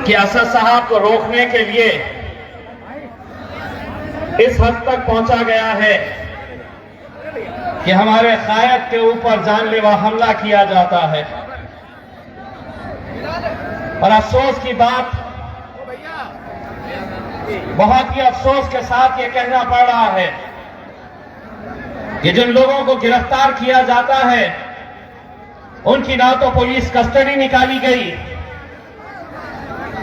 कि असद साहब को रोकने के लिए इस हद तक पहुंचा गया है कि हमारे कायद के ऊपर जानलेवा हमला किया जाता है। और अफसोस की बात, बहुत ही अफसोस के साथ ये कहना पड़ रहा है कि जिन लोगों को गिरफ्तार किया जाता है उनकी ना तो पुलिस कस्टडी निकाली गई,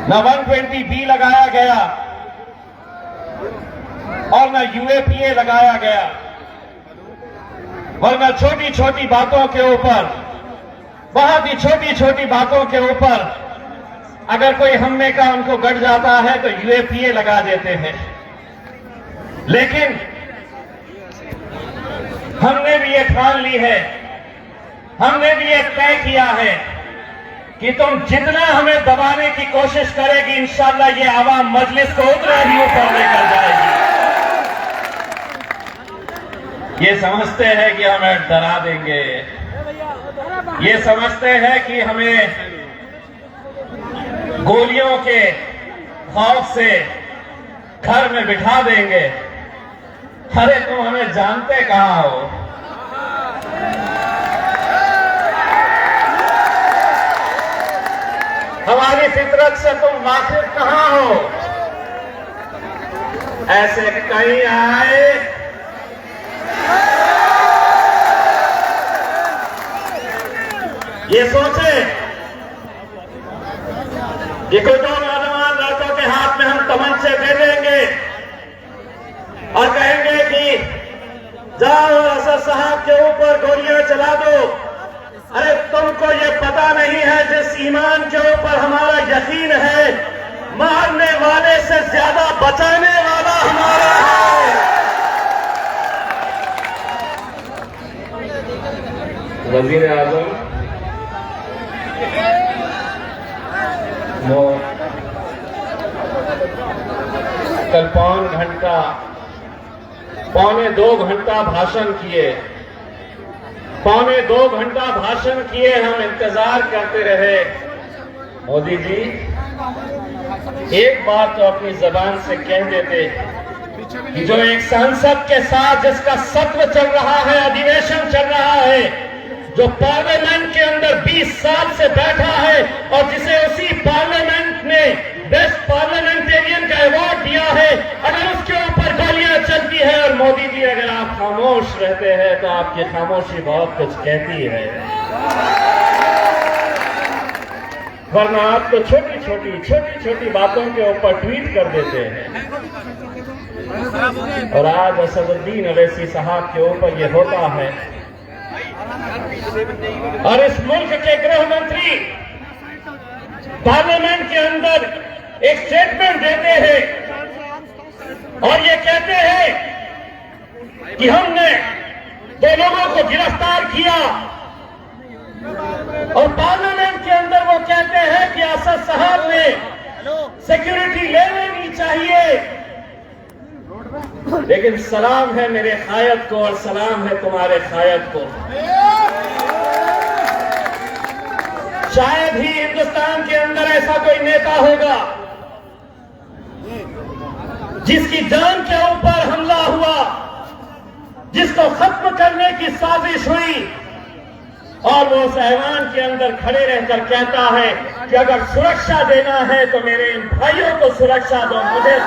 न 120B लगाया गया और न UAPA लगाया गया, वरना छोटी छोटी बातों के ऊपर, बहुत ही छोटी छोटी बातों के ऊपर अगर कोई हमले का उनको गड़ जाता है तो UAPA लगा देते हैं। लेकिन हमने भी ये ठान ली है, हमने भी ये तय किया है कि तुम जितना हमें दबाने की कोशिश करेगी, इंशाअल्लाह ये आवाम मजलिस को उतना ही ऊपर लेकर जाएगी। ये समझते हैं कि हमें डरा देंगे, ये समझते हैं कि हमें गोलियों के खौफ से घर में बिठा देंगे। अरे तुम हमें जानते कहां हो? हमारी फितरत से तुम वाकिफ कहां हो? ऐसे कहीं आए ये सोचे कि कोई दो नौजवान लड़कों के हाथ में हम तमंचे दे देंगे और कहेंगे कि जाओ असद साहब के ऊपर गोलियां चला दो। अरे तुमको ये पता नहीं है, जिस ईमान के ऊपर हमारा यकीन है, मारने वाले से ज्यादा बचाने वाला हमारा है। वजीर आजम वो कल पौने दो घंटा भाषण किए, पौने 2 घंटा भाषण किए। हम इंतजार करते रहे। मोदी जी एक बार तो अपनी जबान से कह देते कि जो एक सांसद के साथ जिसका सत्र चल रहा है, अधिवेशन चल रहा है, जो पार्लियामेंट के अंदर 20 साल से बैठा है और जिसे उसी पार्लियामेंट ने बेस्ट पार्लियामेंटेरियन का अवार्ड दिया है, अगर उसके ऊपर गोलियां चलती है। और मोदी जी अगर आप खामोश रहते हैं तो आपकी खामोशी बहुत कुछ कहती है, वरना आप तो छोटी छोटी बातों के ऊपर ट्वीट कर देते हैं। और आज असदुद्दीन अवैसी साहब के ऊपर यह होता है। और इस मुल्क के गृह मंत्री पार्लियामेंट के अंदर एक स्टेटमेंट देते हैं और ये कहते हैं कि हमने 2 लोगों को गिरफ्तार किया, और पार्लियामेंट के अंदर वो कहते हैं कि असद साहब ने सिक्योरिटी ले लेनी चाहिए। लेकिन सलाम है मेरे कायद को और सलाम है तुम्हारे कायद को। शायद ही हिंदुस्तान के अंदर ऐसा कोई नेता होगा जिसकी जान के ऊपर हमला हुआ, जिसको खत्म करने की साजिश हुई, और वो उस ऐवान के अंदर खड़े रहकर कहता है कि अगर सुरक्षा देना है तो मेरे इन भाइयों को सुरक्षा दो, मुझे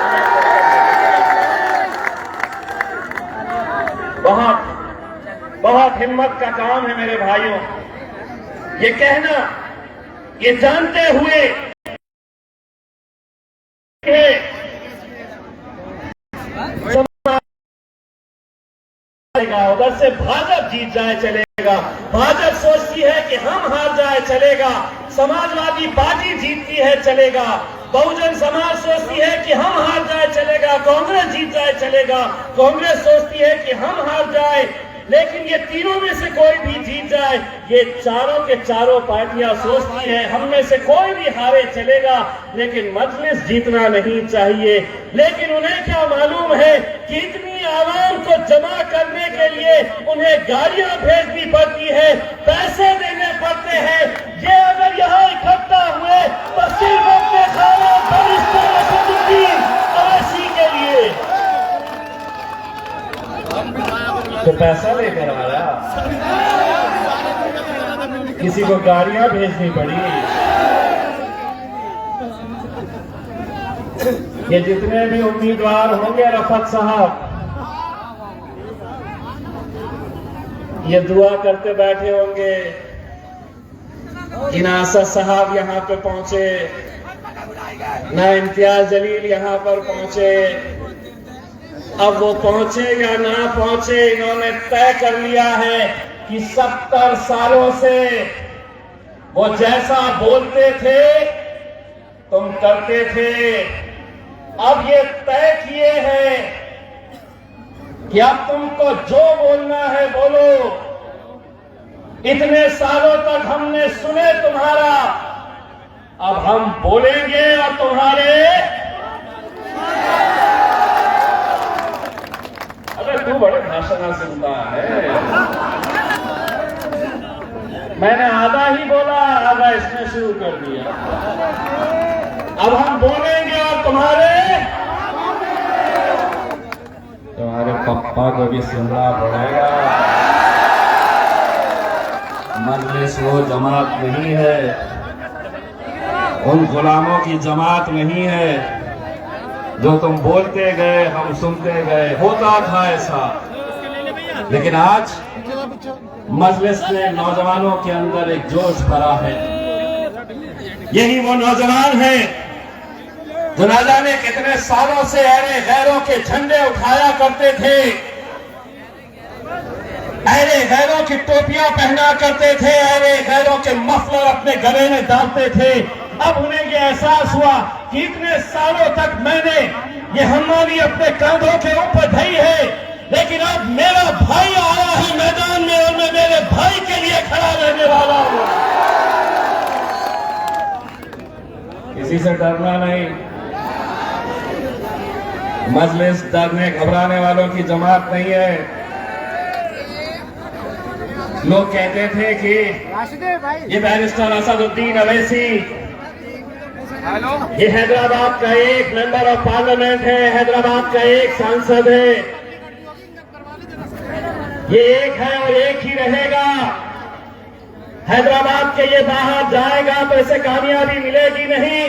बहुत हिम्मत का काम है मेरे भाइयों। ये कहना, ये जानते हुए उधर से भाजपा जीत जाए चलेगा, भाजपा सोचती है कि हम हार जाए चलेगा, समाजवादी पार्टी जीतती है चलेगा, बहुजन समाज सोचती है कि हम हार जाए चलेगा, कांग्रेस जीत जाए चलेगा, कांग्रेस सोचती है कि हम हार जाए, लेकिन ये तीनों में से कोई भी जीत जाए, ये चारों के चारों पार्टियां सोचती है हम में से कोई भी हारे चलेगा, लेकिन मजलिस जीतना नहीं चाहिए। लेकिन उन्हें क्या मालूम है कि इतनी आवाम को जमा करने के लिए उन्हें गाड़ियां भेजनी पड़ती है, पैसे देने पड़ते हैं। ये अगर यहाँ इकट्ठा हुए तो सिर्फ अपने खाने पैसा लेकर आया, किसी को गाड़ियां भेजनी पड़ी। ये जितने भी उम्मीदवार होंगे रफत साहब, ये दुआ करते बैठे होंगे कि ना असद साहब यहाँ पे पहुंचे, ना इम्तियाज जलील यहाँ पर पहुंचे। अब वो पहुंचे या ना पहुंचे, इन्होंने तय कर लिया है कि 70 सालों से वो जैसा बोलते थे तुम करते थे। अब ये तय किए हैं कि अब तुमको जो बोलना है बोलो। इतने सालों तक हमने सुने तुम्हारा, अब हम बोलेंगे और तुम्हारे। अरे तू बड़े भाषण सुनता है। मैंने आधा ही बोला, आधा इसने शुरू कर दिया। अब हम बोलेंगे और तुम्हारे पप्पा को भी सुनना पड़ेगा। मजलिस वो जमात नहीं है, उन गुलामों की जमात नहीं है जो तुम बोलते गए हम सुनते गए। होता था ऐसा, लेकिन आज मजलिस में नौजवानों के अंदर एक जोश भरा है। यही वो नौजवान है जो ना जाने कितने सालों से अरे गैरों के झंडे उठाया करते थे, अरे गैरों की टोपियां पहना करते थे, अरे गैरों के मफलर अपने गले में डालते थे। अब उन्हें ये एहसास हुआ कि इतने सालों तक मैंने ये हमारी अपने कंधों के ऊपर ढई है, लेकिन अब मेरा भाई आया है मैदान में और मैं मेरे भाई के लिए खड़ा रहने वाला हूं। किसी से डरना नहीं। मजलिस डरने घबराने वालों की जमात नहीं है। लोग कहते थे कि ये बैरिस्टर असदुद्दीन अवैसी, ये हैदराबाद का एक मेंबर ऑफ पार्लियामेंट है, हैदराबाद का एक सांसद है, ये एक है और एक ही रहेगा। हैदराबाद के ये बाहर जाएगा तो इसे कामयाबी मिलेगी नहीं।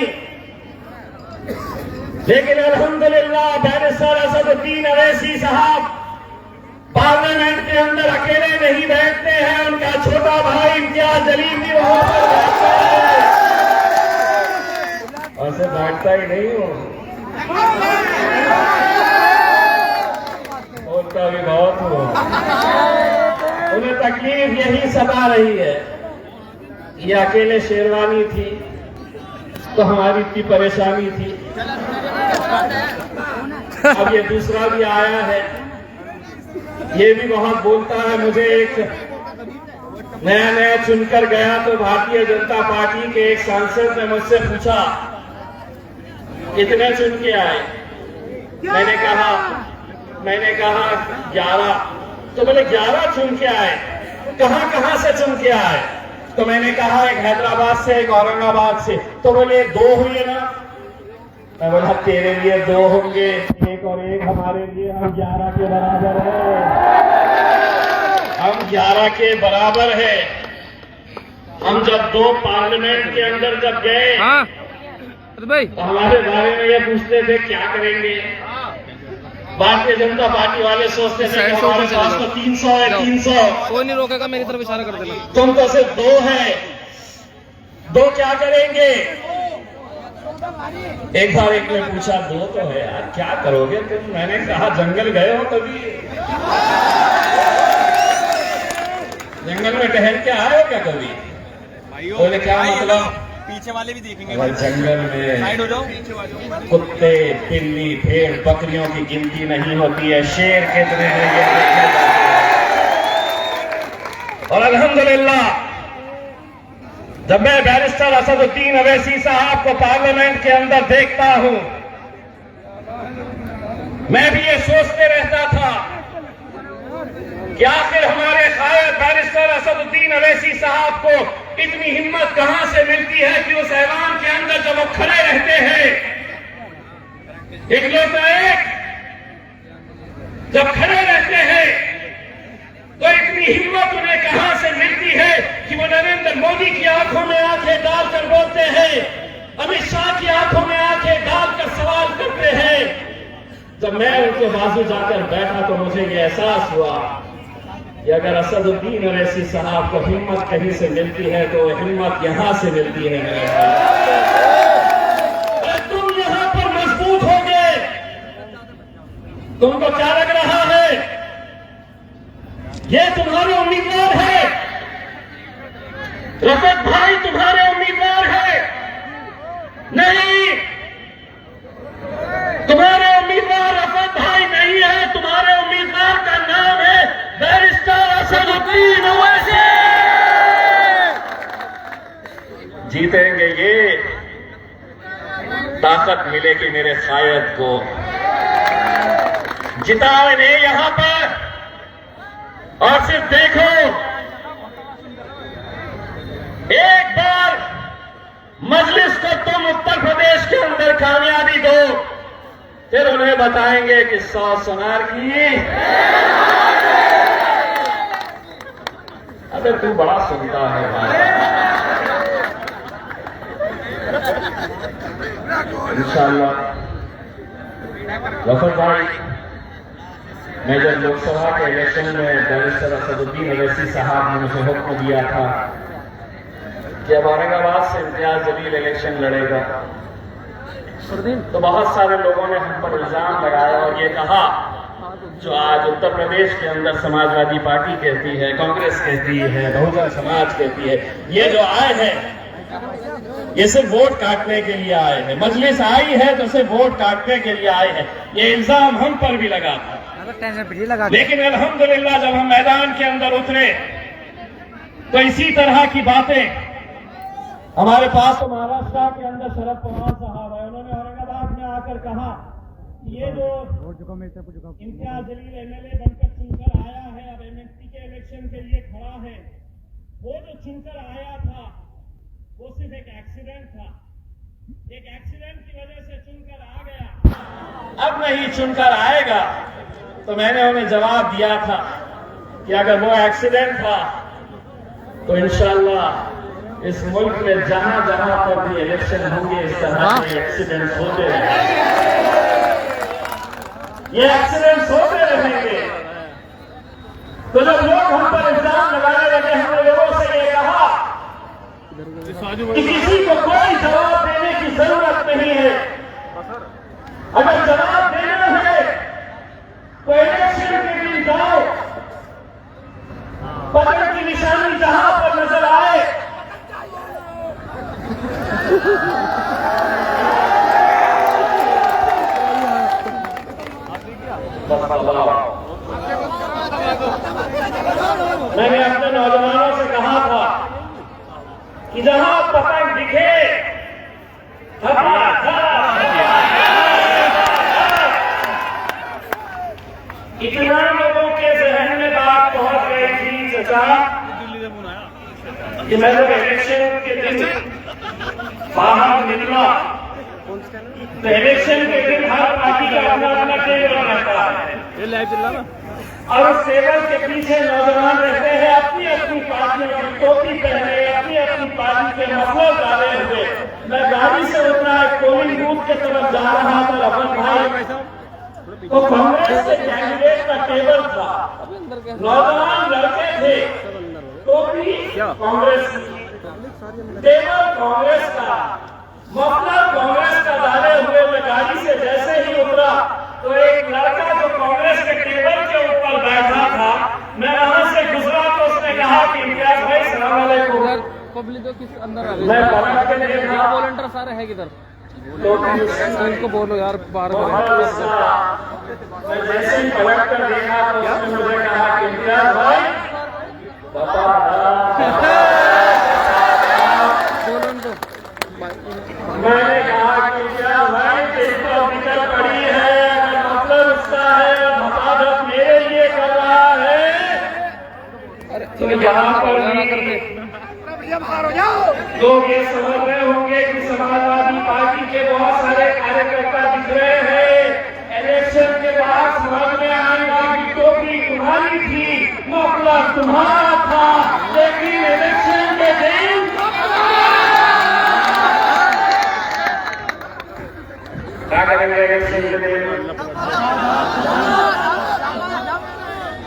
लेकिन अल्हम्दुलिल्लाह बैरिस्टर असदुद्दीन अवैसी साहब पार्लियामेंट के अंदर अकेले नहीं बैठते हैं, उनका छोटा भाई इम्तियाज जलील भी वहां पर बैठता है। ऐसे बैठता ही नहीं हो, बोलता भी बहुत हो। उन्हें तकलीफ यही सता रही है। ये अकेले शेरवानी थी तो हमारी इतनी परेशानी थी, अब ये दूसरा भी आया है, ये भी बहुत बोलता है। मुझे एक नया चुनकर गया तो भारतीय जनता पार्टी के एक सांसद ने मुझसे पूछा कितने चुन के आए। मैंने कहा 11। तो बोले 11 चुन के आए, कहां से चुन के आए? तो मैंने कहा एक हैदराबाद से, एक औरंगाबाद से। तो बोले 2 हुए ना। मैं बोला तेरे लिए 2 होंगे, एक और एक हमारे लिए, हम 11 के बराबर है। हम 11 के बराबर है। हम जब 2 पार्लियामेंट के अंदर जब गए तो हमारे बारे में ये पूछते थे क्या करेंगे। भारतीय जनता पार्टी वाले सोचते थे कि हमारे पास तो 300 है, 300 कोई नहीं रोकेगा, मेरी तरफ इशारा कर देना। तुम तो सिर्फ 2 है, 2 क्या करेंगे? एक बार एक ने पूछा 2 तो है यार, क्या करोगे तुम? मैंने कहा जंगल गए हो कभी? जंगल में टहल के आए हो क्या कभी? बोले क्या मतलब? पीछे वाले भी देखेंगे। जंगल में साइड हो जाओ। कुत्ते, बिल्ली, भेड़, बकरियों की गिनती नहीं होती है, शेर कितने हैं ये देखा जाता है। और अल्हम्दुलिल्लाह जब मैं बैरिस्टर असदुद्दीन अवैसी साहब को पार्लियामेंट के अंदर देखता हूं, मैं भी ये सोचते रहता था कि आखिर हमारे कायद बैरिस्टर असदुद्दीन अवैसी साहब को इतनी हिम्मत कहां से मिलती है कि उस ऐवान के अंदर जब वो खड़े रहते हैं, इकलौता एक जब खड़े रहते हैं मोदी की आंखों में आंखें डालकर बोलते हैं, अमित शाह की आंखों में आंखें डालकर सवाल करते हैं। जब मैं उनके बाजू जाकर बैठा तो मुझे ये एहसास हुआ कि अगर असदुद्दीन अवैसी साहब को हिम्मत कहीं से मिलती है तो हिम्मत यहां से मिलती है मेरे भाई। तुम यहां पर मजबूत हो गए। तुमको क्या लग रहा है ये तुम्हारे उम्मीदवार है? रफत भाई तुम्हारे उम्मीदवार है? नहीं, तुम्हारे उम्मीदवार रफत भाई नहीं है। तुम्हारे उम्मीदवार का नाम है बैरिस्टर असदुद्दीन ओवैसी। जीतेंगे ये ताकत मिलेगी मेरे कायद को। जिताओ इन्हें यहां पर और सिर्फ देखो, एक बार मजलिस को तुम उत्तर प्रदेश के अंदर कामयाबी दो, फिर उन्हें बताएंगे कि 100 सोनार की। अबे तू बड़ा सुनता है भाई। इंशाअल्लाह रफत भाई, मैं जब लोकसभा के इलेक्शन में बैरिस्टर असदुद्दीन ओवैसी साहब ने मुझे हुक्म दिया था कि अब औरंगाबाद से इम्तियाज जलील इलेक्शन लड़ेगा, तो बहुत सारे लोगों ने हम पर इल्जाम लगाया और ये कहा, जो आज उत्तर प्रदेश के अंदर समाजवादी पार्टी कहती है, कांग्रेस कहती है, बहुजन समाज कहती है, ये जो आए हैं ये सिर्फ वोट काटने के लिए आए हैं। मजलिस आई है तो सिर्फ वोट काटने के लिए आए हैं। ये इल्जाम हम पर भी लगा था, लेकिन अल्हम्दुलिल्लाह जब हम मैदान के अंदर उतरे तो इसी तरह की बातें हमारे पास। तो महाराष्ट्र के अंदर शरद पवार साहब है, उन्होंने औरंगाबाद में आकर कहा ये जो इम्तियाज जलील एमएलए बनकर चुनकर आया है, अब एमएलसी के इलेक्शन के लिए खड़ा है, वो जो चुनकर आया था वो सिर्फ एक एक्सीडेंट था, एक एक्सीडेंट की वजह से चुनकर आ गया, अब नहीं चुनकर आएगा। तो मैंने उन्हें जवाब दिया था कि अगर वो एक्सीडेंट था तो इंशाअल्लाह इस मुल्क में जहां जहां पर भी इलेक्शन होंगे इस तरह के एक्सीडेंट्स होते रहेंगे, ये एक्सीडेंट्स होते रहेंगे। तो जब लोग हम पर इल्जाम लगाने लगे, हमने लोगों से ये कहा कि किसी को कोई जवाब देने की जरूरत नहीं है। अगर जवाब देना है तो इलेक्शन के दिन जाओ, पकड़ की निशानी जहां पर नजर आए मैंने अपने नौजवानों से कहा था कि जहां पतंग दिखे इतना लोगों के जहन में बात पहुंच गई थी चचा कि मैं जब इलेक्शन के दिन बाहर निकला तो इलेक्शन के दिन हर पार्टी का अपना अपना टेबल रहता है और उस टेबल के पीछे नौजवान रहते हैं अपनी अपनी पार्टियों की टोपी पहने, अपनी अपनी पार्टी के मफलर डाले हुए। मैं गाड़ी से उतरा, एक पोलिंग बूथ की तरफ जा रहा था रफत भाई, तो कांग्रेस के कैंडिडेट का टेबल था, नौजवान लड़के थे, टोपी कांग्रेस की, टेबल कांग्रेस का, मफलर कांग्रेस का डाले हुए। मैं गाड़ी से जैसे ही उतरा तो एक लड़का जो कांग्रेस के टेबल के ऊपर बैठा था, मैं वहां से गुजरा तो उसने कहा कि इम्तियाज भाई सलाम अलैकुम। पब्लिक तो किस अंदर आ रही मैं पलट के देखा, वॉलंटियर सारे हैं किधर, तो इनको बोलो यार बाहर मैं जैसे ही पलट कर देखा तो उसने मुझे कहा कि इम्तियाज भाई बता, मैंने कहा कि इम्तियाज भाई तेरी तो फिक्र पड़ी है, मतलब उसका है, मसाजत मेरे लिए कर रहा है। तो यहाँ पर लोग ये समझ रहे होंगे कि समाजवादी पार्टी के बहुत सारे कार्यकर्ता दिख रहे हैं। इलेक्शन के बाद समझ में आएगा कि टोपी तुम्हारी थी, मफलर तुम्हारा था, लेकिन इलेक्शन के दिन इलेक्शन के दिन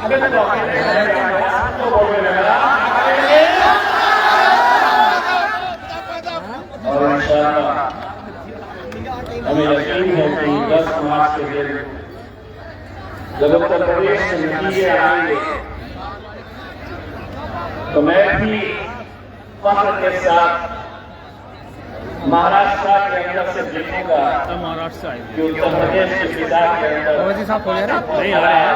अभी तो बोलने लगा और इंशाअल्लाह हमें यकीन है कि 10 मार्च के दिन जब उत्तर प्रदेश से नतीजे आएंगे तो मैं भी फख्र के साथ महाराष्ट्र के अंदर से देखूंगा महाराष्ट्र से कि उत्तर प्रदेश के पिता के अंदर नहीं आ रहे हैं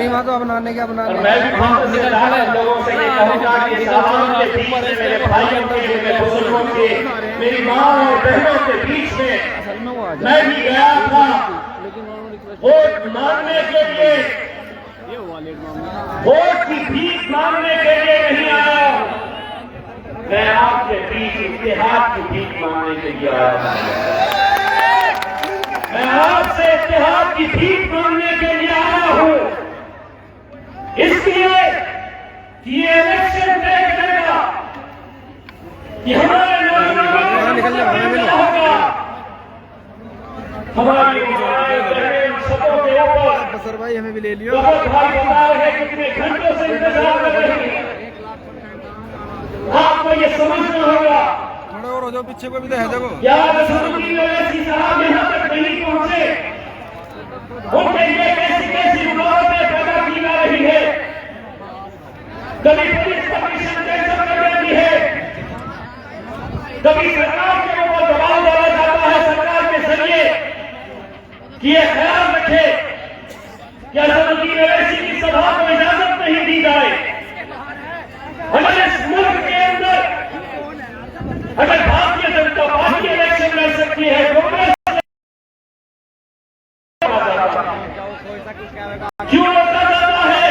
वहाँ तो अब नाने क्या बना और मैं भी फख्र से लाख लोगों से ये कहूंगा कि साहब के बीच में मेरे भाइयों के मेरे बुजुर्गों के मेरी माँ और बहनों के बीच में मैं भी गया था वोट मांगने के लिए, वोट की भीख मांगने के लिए नहीं आया। मैं आपके बीच इत्तेहाद की भीख मांगने के लिए आया। मैं आपसे इत्तेहाद की भीख मांगने के लिए आया हूं, इसलिए कि ये इलेक्शन तय करेगा कि हमारे नौजवानों होगा, हमारी सबों के ऊपर। सर भाई हमें भी ले लियो। बहुत भाई बता रहे हैं कितने घंटों से इंतजार कर रहे हैं। आपको ये समझना होगा। थोड़ा और हो जाओ, पीछे को भी है देखो। याद असीम साहब यहाँ तक नहीं पहुंचे, उनके लिए कैसी कैसी रुकावटें पैदा की जा रही है। कभी पुलिस कमीशन कैसे कर रही है, कभी सरकार के ऊपर दबाव डाला जाता है सरकार के जरिए कि ये ख्याल रखे कि असदुद्दीन ओवैसी की सभा को इजाजत नहीं दी जाए। हमारे इस मुल्क के अंदर अगर भारतीय जनता पार्टी इलेक्शन लड़ सकती है, कांग्रेस क्यों रोका जाता है?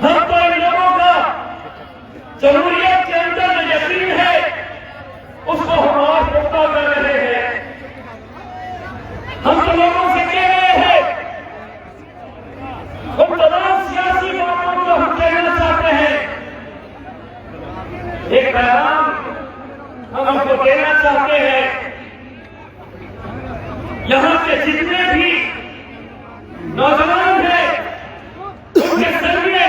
हम तो इन लोगों का जमहूरियत के अंदर जो यकीन है उसको हम और पुख्ता कर रहे हैं। हम तो लोगों से कह रहे हैं, हम तमाम सियासी बातों को हम कहना चाहते हैं। एक पैगाम हम आपको देना चाहते हैं, यहाँ के जितने भी नौजवान हैं उनके जरिए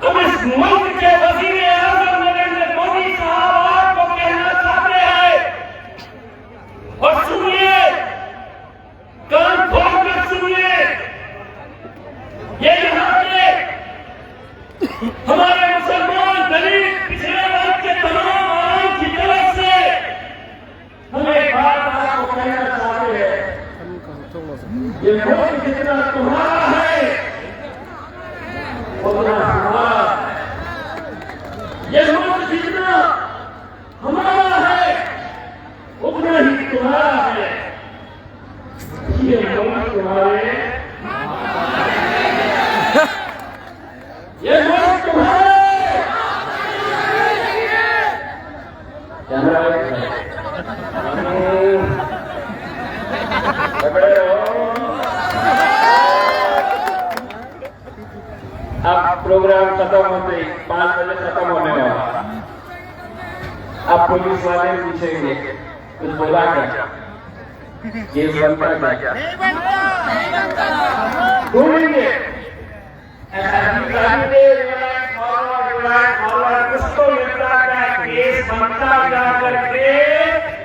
हम इस मुल्क के वजीर आज़म नरेंद्र मोदी साहब आपको कहना चाहते हैं, और सुनिए, कान खोल कर सुनिए, ये यहाँ के हमारे मुसलमान दलित पिछड़े वर्ग के तमाम आवाम की तरफ से हम एक बात आपको कहना चाहते हैं, ये मुल्क जितना तुम्हारा है उतना हमारा, ये मुल्क जितना हमारा है उतना ही तुम्हारा है। ये मुल्क तुम्हारे, ये मुल्क तुम्हारे। अब प्रोग्राम खत्म होते ही 5 बजे खत्म होने वाला। अब पुलिस वाले पूछेंगे कुछ बोला क्या, ये बनता क्या? ढूंढेंगे उसको मिलता क्या, केस बनता क्या करके।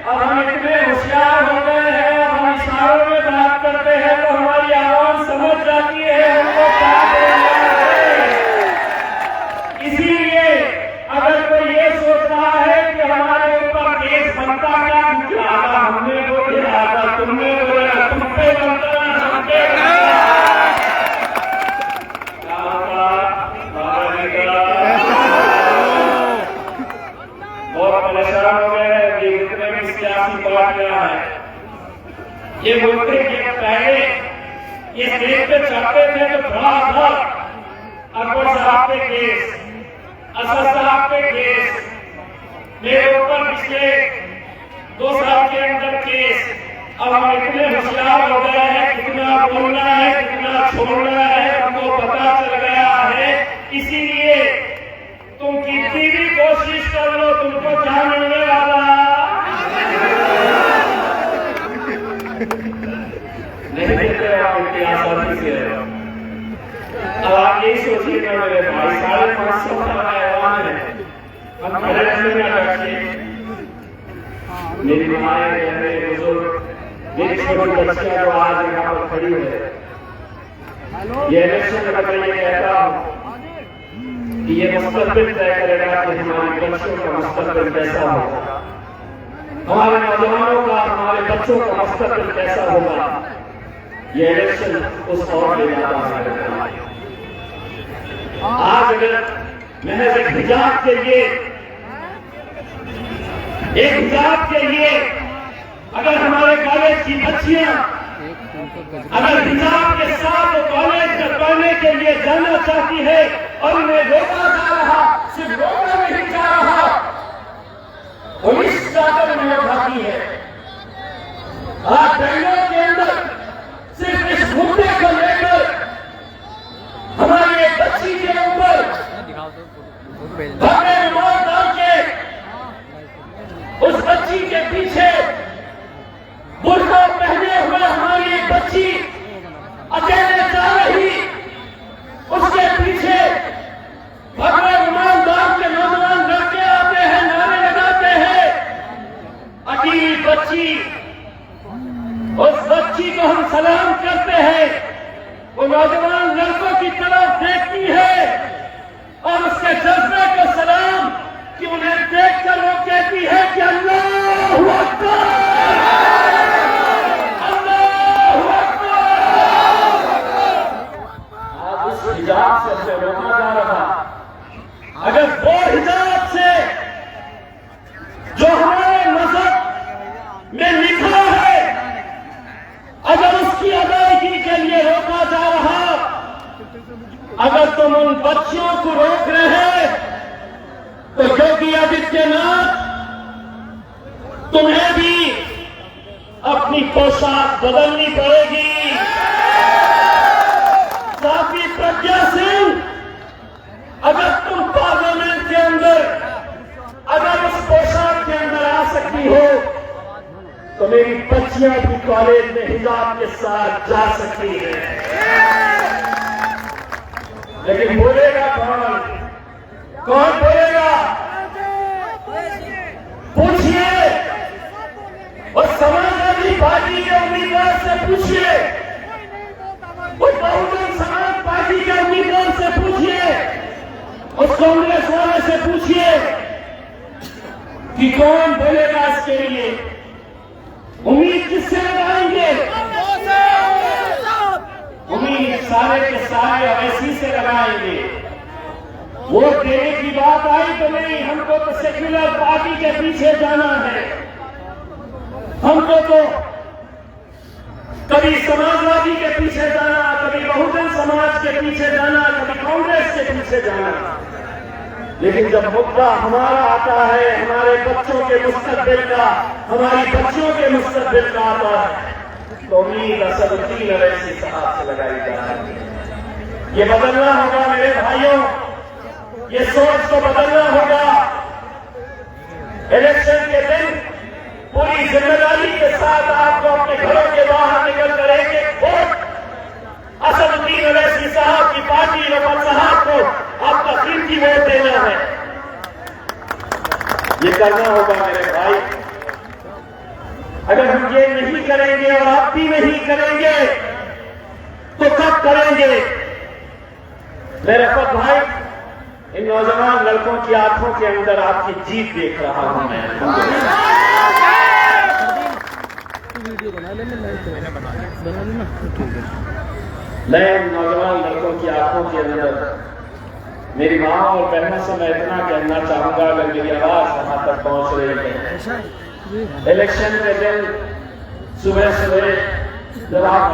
अब हम इतने होशियार हो गए हैं, हम इशारों में बात करते हैं तो हमारी आवाज समझ जाती है हमको क्या बोलना है। इसीलिए अगर कोई ये सोच रहा है कि हमारे ऊपर केस बनता क्या, क्योंकि आधा हमने बोले आधा तुमने बोला, तुम पे बनता हम पे बहुत परेशान हो गए हैं। ये जितने भी सियासी पार्टियां हैं, ये बोलते कि पहले ये देश पे चढ़ते थे तो बड़ा था, अकबर साहब पे केस, असद साहब पे केस, मेरे ऊपर पिछले 2 साल के अंदर केस। अब हम इतने होशियार हो गए हैं, कितना बोलना है कितना छोड़ना है हमको पता चल गया है। इसीलिए तुम कितनी भी कोशिश कर लो तुमको क्या मिलने वाला मेरी माएँ, मेरे बुजुर्ग, मेरी छोटी बच्चियां जो आज यहाँ पर खड़ी है, ये इलेक्शन में मैं ये कहता हूँ कि ये मुस्तकबिल तय करेगा कि हमारे बच्चों का मुस्तकबिल कैसा होगा, हमारे नौजवानों का, हमारे बच्चों का मुस्तकबिल कैसा होगा। ये इलेक्शन उस और ले जाता है। आज अगर महज एक हिजाब के लिए अगर हमारे कॉलेज की बच्चियां अगर हिजाब के साथ कॉलेज में पढ़ने के लिए जाना चाहती है और उन्हें रोका जा रहा, सिर्फ रोका नहीं जा रहा, पुलिस चादर में उठाती है। आज बेंगलोर के अंदर सिर्फ इस मुद्दे को लेकर हमारी एक बच्ची के ऊपर भागे रुमाल डाल के उस बच्ची के पीछे बुर्का पहने हुए हमारी एक बच्ची अकेले जा रही, उसके पीछे भागे रुमाल डाल के नौजवान लड़के आते हैं, नारे लगाते हैं। अकेली बच्ची, उस बच्ची को हम सलाम करते हैं, वो नौजवान लड़कों की तरफ देखती है और उसके जज्बे को सलाम कि उन्हें देखकर वो कहती है कि अल्लाहू अकबर, अल्लाहू अकबर। आज उस हिजाब से रोका जा रहा, अगर वो हिजाब से जो हमारे मजहब में लिखा है, अगर उसकी अदायगी के लिए रोका जा रहा, अगर तुम उन बच्चियों को रोक रहे हैं तो योगी आदित्यनाथ तुम्हें भी अपनी पोशाक बदलनी पड़ेगी। साथी प्रज्ञा सिंह, अगर तुम पार्लियामेंट के अंदर अगर उस पोशाक के अंदर आ सकती हो तो मेरी बच्चियां भी कॉलेज में हिजाब के साथ जा सकती है। लेकिन बोलेगा कौन बोलेगा? पूछिए और समाजवादी पार्टी के उम्मीदवार से पूछिए, उस बहुजन समाज पार्टी के उम्मीदवार से पूछिए, उस कांग्रेस वाले से पूछिए कि कौन बोलेगा इसके लिए। उम्मीद किससे लगाएंगे? उम्मीद सारे के सारे अवैसी से लगाएंगे। वोट देने की बात आई तो नहीं, हमको तो सेक्युलर पार्टी के पीछे जाना है। हमको तो कभी समाजवादी के पीछे जाना, कभी बहुजन समाज के पीछे जाना, कभी कांग्रेस के पीछे जाना। लेकिन जब मुद्दा हमारा आता है, हमारे बच्चों के मुस्तकबिल का, हमारी बच्चियों के मुस्तकबिल का आता है, तो उम्मीद असदुद्दीन अवैसी साहब से लगाई जा रही है। ये बदलना होगा मेरे भाइयों, ये सोच को बदलना होगा। इलेक्शन के दिन पूरी जिम्मेदारी के साथ आपको अपने घरों के बाहर निकल कर एक वोट असदुद्दीन अवैसी साहब की पार्टी रफत साहब को आपका कीमती वोट देना है। ये करना होगा मेरे भाई। अगर हम ये नहीं करेंगे और आप भी नहीं करेंगे तो कब करेंगे? मेरे रफत भाई, इन नौजवान लड़कों की आंखों के अंदर आपकी जीत देख रहा हूं मैं। मैं नौजवान लड़कों की आंखों के अंदर मेरी माँ और बहनों से मैं इतना कहना चाहूंगा, अगर मेरी आवाज वहां तक पहुंच रही है, इलेक्शन के दिन सुबह सुबह जब आप